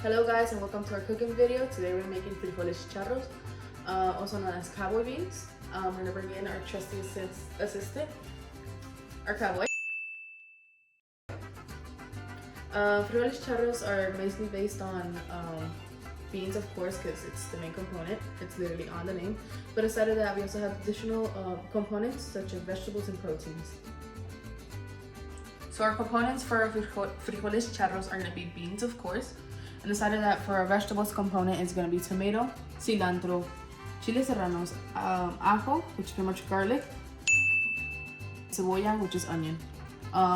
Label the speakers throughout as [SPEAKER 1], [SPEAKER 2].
[SPEAKER 1] Hello guys and welcome to our cooking video. Today we're making frijoles charros, also known as cowboy beans. We're gonna bring in our trusty assistant, our cowboy. Frijoles charros are mostly based on beans, of course, because it's the main component. It's literally on the name. But aside of that, we also have additional components such as vegetables and proteins. So our components for our frijoles charros are gonna be beans, of course. And aside of that, for our vegetables component, it's gonna be tomato, cilantro, chile serranos, ajo, which is pretty much garlic, cebolla, which is onion.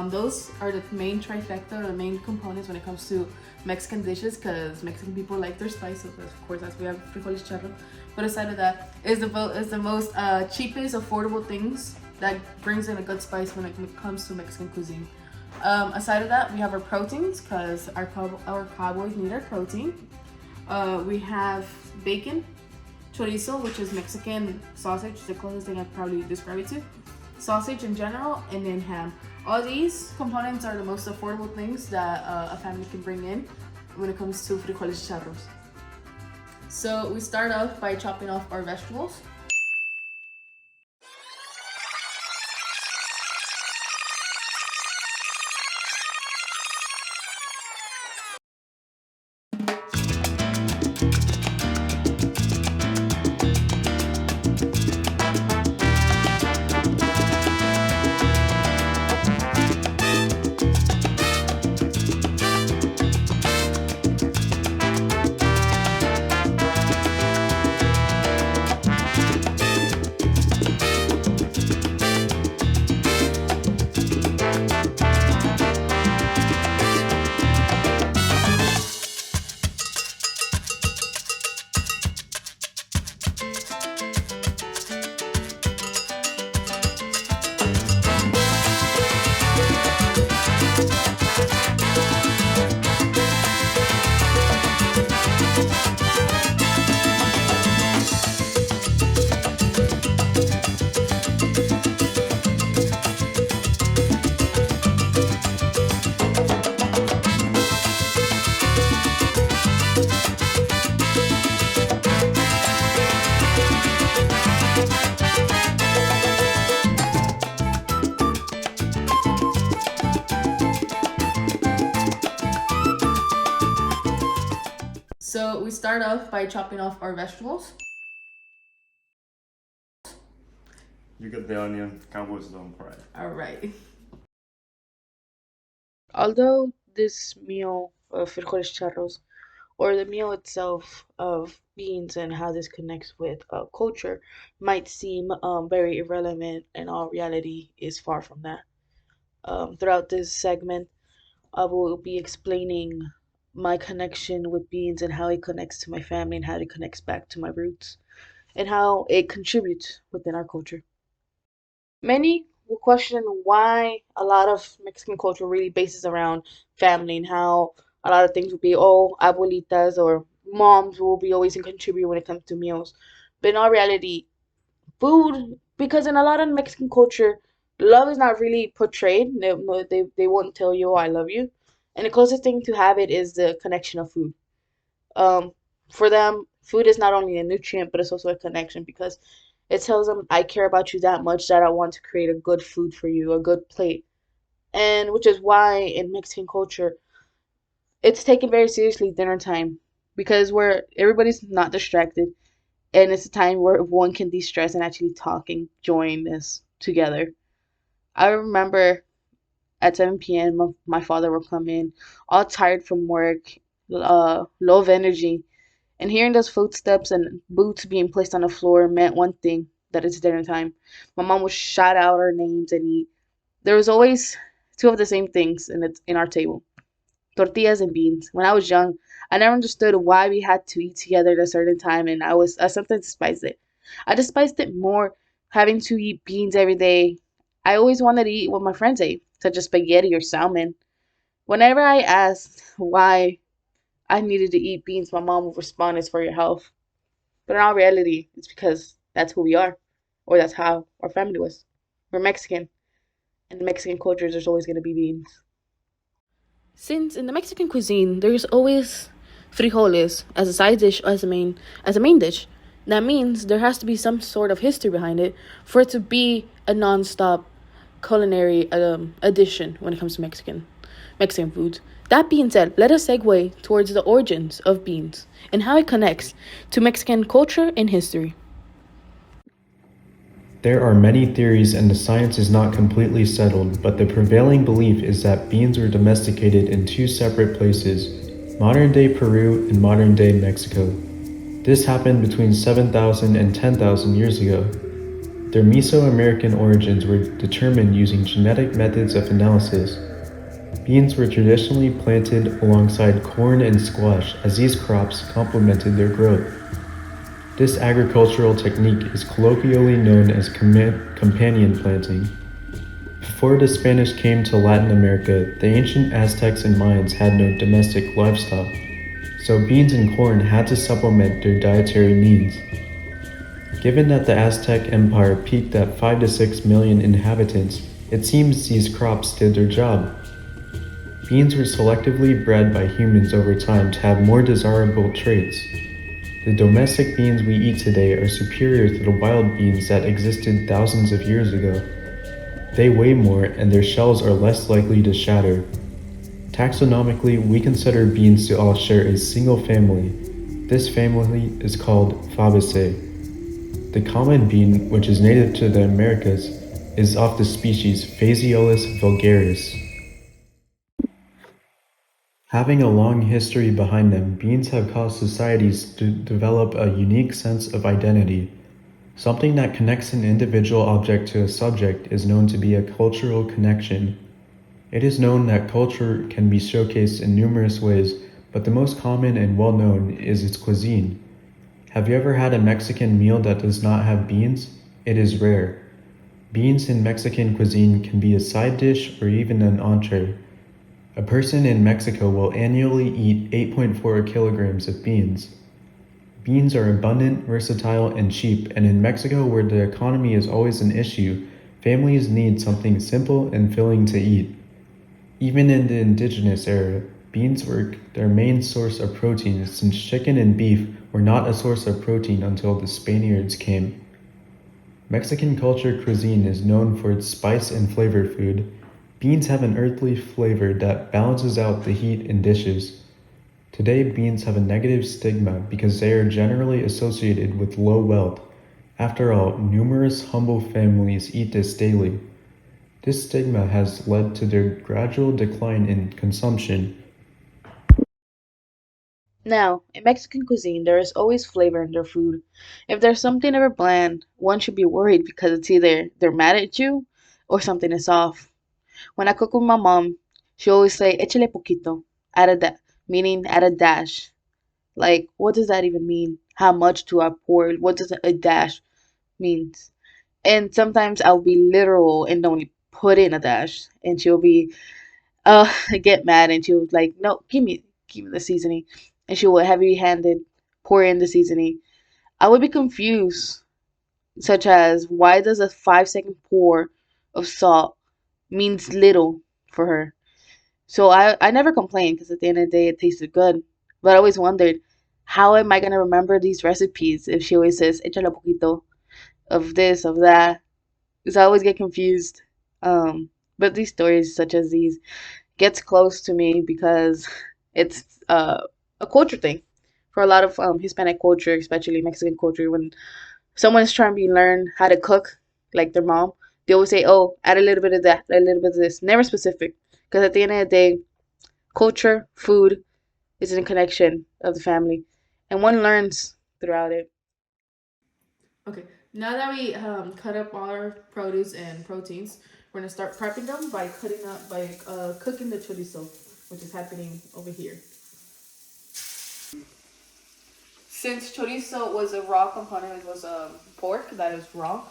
[SPEAKER 1] Those are the main trifecta, or the main components when it comes to Mexican dishes, because Mexican people like their spice. So of course, that's why we have frijoles charro. But aside of that, is the most cheapest, affordable things that brings in a good spice when it comes to Mexican cuisine. Aside of that, we have our proteins, because our cowboys need our protein. We have bacon, chorizo, which is Mexican sausage, the closest thing I'd probably describe it to. Sausage in general, and then ham. All these components are the most affordable things that a family can bring in when it comes to frijoles charros. So we start off by chopping off our vegetables. So we start off by chopping off our vegetables.
[SPEAKER 2] You get the onion, cowboys don't fry.
[SPEAKER 1] Alright.
[SPEAKER 3] Although this meal of frijoles charros, or the meal itself of beans and how this connects with culture, might seem very irrelevant, in all reality is far from that. Throughout this segment, I will be explaining my connection with beans and how it connects to my family and how it connects back to my roots and how it contributes within our culture. Many will question why a lot of Mexican culture really bases around family and how a lot of things will be, oh, abuelitas or moms will be always in contribute when it comes to meals. But in all reality, food, because in a lot of Mexican culture, love is not really portrayed. They won't tell you, oh, I love you. And the closest thing to have it is the connection of food. Um, for them, food is not only a nutrient, but it's also a connection because it tells them I care about you that much that I want to create a good food for you, a good plate. And which is why in Mexican culture, it's taken very seriously dinner time because where everybody's not distracted and it's a time where one can de-stress and actually talk and join this together. I remember at 7 p.m. my father would come in all tired from work, low of energy, and hearing those footsteps and boots being placed on the floor meant one thing, that it's dinner time. My mom would shout out our names and eat. There was always two of the same things in our table. Tortillas and beans. When I was young, I never understood why we had to eat together at a certain time and I sometimes despised it. I despised it more having to eat beans every day. I always wanted to eat what my friends ate, such as spaghetti or salmon. Whenever I asked why I needed to eat beans, my mom would respond, it's for your health. But in all reality, it's because that's who we are, or that's how our family was. We're Mexican, and in Mexican culture, there's always going to be beans.
[SPEAKER 1] Since in the Mexican cuisine, there's always
[SPEAKER 3] frijoles as a side dish, as a main dish, that means there has to be some sort of history behind it for it to be a non-stop culinary addition when it comes to Mexican foods. That being said, let us segue towards the origins of beans and how it connects to Mexican culture and history.
[SPEAKER 4] There are many theories and the science is not completely settled, but the prevailing belief is that beans were domesticated in two separate places, modern-day Peru and modern-day Mexico. This happened between 7,000 and 10,000 years ago. Their Mesoamerican origins were determined using genetic methods of analysis. Beans were traditionally planted alongside corn and squash as these crops complemented their growth. This agricultural technique is colloquially known as companion planting. Before the Spanish came to Latin America, the ancient Aztecs and Mayans had no domestic livestock, so beans and corn had to supplement their dietary needs. Given that the Aztec Empire peaked at 5 to 6 million inhabitants, it seems these crops did their job. Beans were selectively bred by humans over time to have more desirable traits. The domestic beans we eat today are superior to the wild beans that existed thousands of years ago. They weigh more and their shells are less likely to shatter. Taxonomically, we consider beans to all share a single family. This family is called Fabaceae. The common bean, which is native to the Americas, is of the species Phaseolus vulgaris. Having a long history behind them, beans have caused societies to develop a unique sense of identity. Something that connects an individual object to a subject is known to be a cultural connection. It is known that culture can be showcased in numerous ways, but the most common and well-known is its cuisine. Have you ever had a Mexican meal that does not have beans? It is rare. Beans in Mexican cuisine can be a side dish or even an entree. A person in Mexico will annually eat 8.4 kilograms of beans. Beans are abundant, versatile, and cheap, and in Mexico, where the economy is always an issue, families need something simple and filling to eat. Even in the indigenous era, beans were their main source of protein since chicken and beef were not a source of protein until the Spaniards came. Mexican culture cuisine is known for its spice and flavor food. Beans have an earthly flavor that balances out the heat in dishes. Today, beans have a negative stigma because they are generally associated with low wealth. After all, numerous humble families eat this daily. This stigma has led to their gradual decline in consumption.
[SPEAKER 3] Now, in Mexican cuisine, there is always flavor in their food. If there's something ever bland, one should be worried because it's either they're mad at you or something is off. When I cook with my mom, she always say, échale poquito, add a meaning add a dash. Like, what does that even mean? How much do I pour? What does a dash means? And sometimes I'll be literal and only put in a dash, and she'll be get mad, and she'll like, no, give me the seasoning, and she will heavy-handed pour in the seasoning. I would be confused, such as why does a 5 second pour of salt means little for her? So I never complained because at the end of the day it tasted good. But I always wondered, how am I gonna remember these recipes if she always says échale poquito of this, of that? Because I always get confused. But these stories such as these gets close to me because it's a culture thing. For a lot of Hispanic culture, especially Mexican culture, when someone's trying to learn how to cook, like their mom, they always say, "Oh, add a little bit of that, a little bit of this." Never specific, because at the end of the day, culture, food is a connection of the family, and one learns throughout it.
[SPEAKER 1] Okay, now that we cut up all our produce and proteins, we're gonna start prepping them by cooking the chorizo, which is happening over here. Since chorizo was a raw component, it was pork that is raw.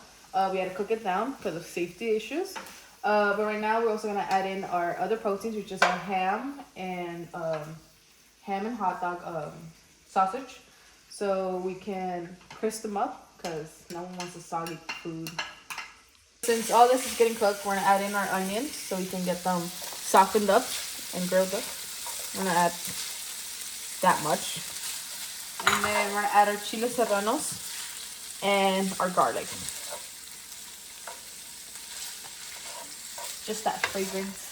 [SPEAKER 1] We had to cook it down because of safety issues. But right now we're also gonna add in our other proteins, which is our ham and hot dog sausage, so we can crisp them up because no one wants a soggy food. Since all this is getting cooked, we're gonna add in our onions so we can get them softened up and grilled up. I'm gonna add that much. And then we're gonna add our chile serranos and our garlic. Just that fragrance.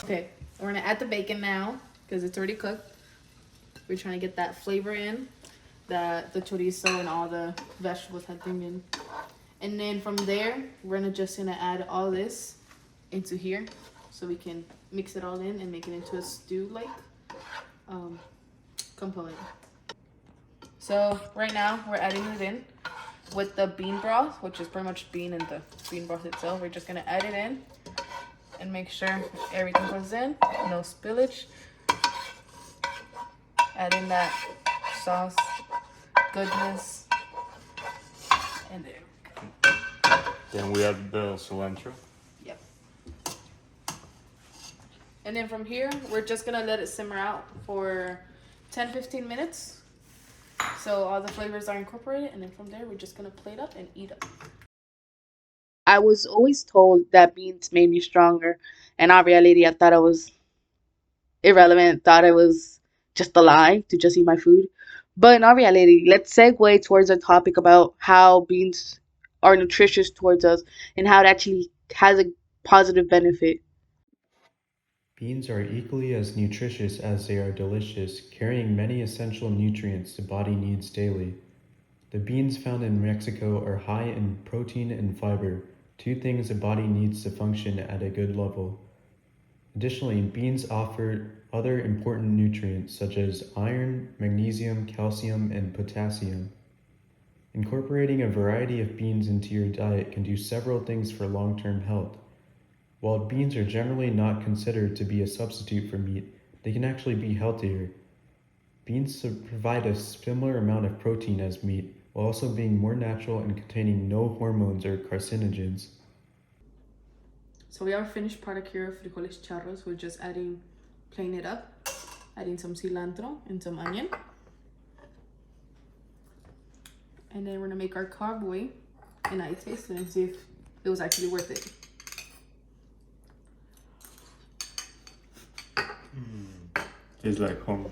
[SPEAKER 1] Okay, we're gonna add the bacon now because it's already cooked. We're trying to get that flavor in that the chorizo and all the vegetables had been in. And then from there, we're just gonna add all this into here so we can mix it all in and make it into a stew-like component. So right now we're adding it in with the bean broth, which is pretty much bean and the bean broth itself. We're just gonna add it in and make sure everything goes in, no spillage. Add in that sauce goodness, and there.
[SPEAKER 2] Then we add the cilantro.
[SPEAKER 1] Yep. And then from here, we're just gonna let it simmer out for 10-15 minutes. So all the flavors are incorporated, and then from there, we're just gonna plate up and eat up.
[SPEAKER 3] I was always told that beans made me stronger, and in reality, I thought it was irrelevant, thought it was just a lie to just eat my food. But in our reality, let's segue towards a topic about how beans are nutritious towards us and how it actually has a positive benefit.
[SPEAKER 4] Beans are equally as nutritious as they are delicious, carrying many essential nutrients the body needs daily. The beans found in Mexico are high in protein and fiber, two things the body needs to function at a good level. Additionally, beans offer other important nutrients such as iron, magnesium, calcium, and potassium. Incorporating a variety of beans into your diet can do several things for long-term health. While beans are generally not considered to be a substitute for meat, they can actually be healthier. Beans provide a similar amount of protein as meat, while also being more natural and containing no hormones or carcinogens.
[SPEAKER 1] So we are finished para cure frijoles charros. We're just plain it up, adding some cilantro and some onion. And then we're gonna make our carboy and I taste it and see if it was actually worth it.
[SPEAKER 2] Tastes like home.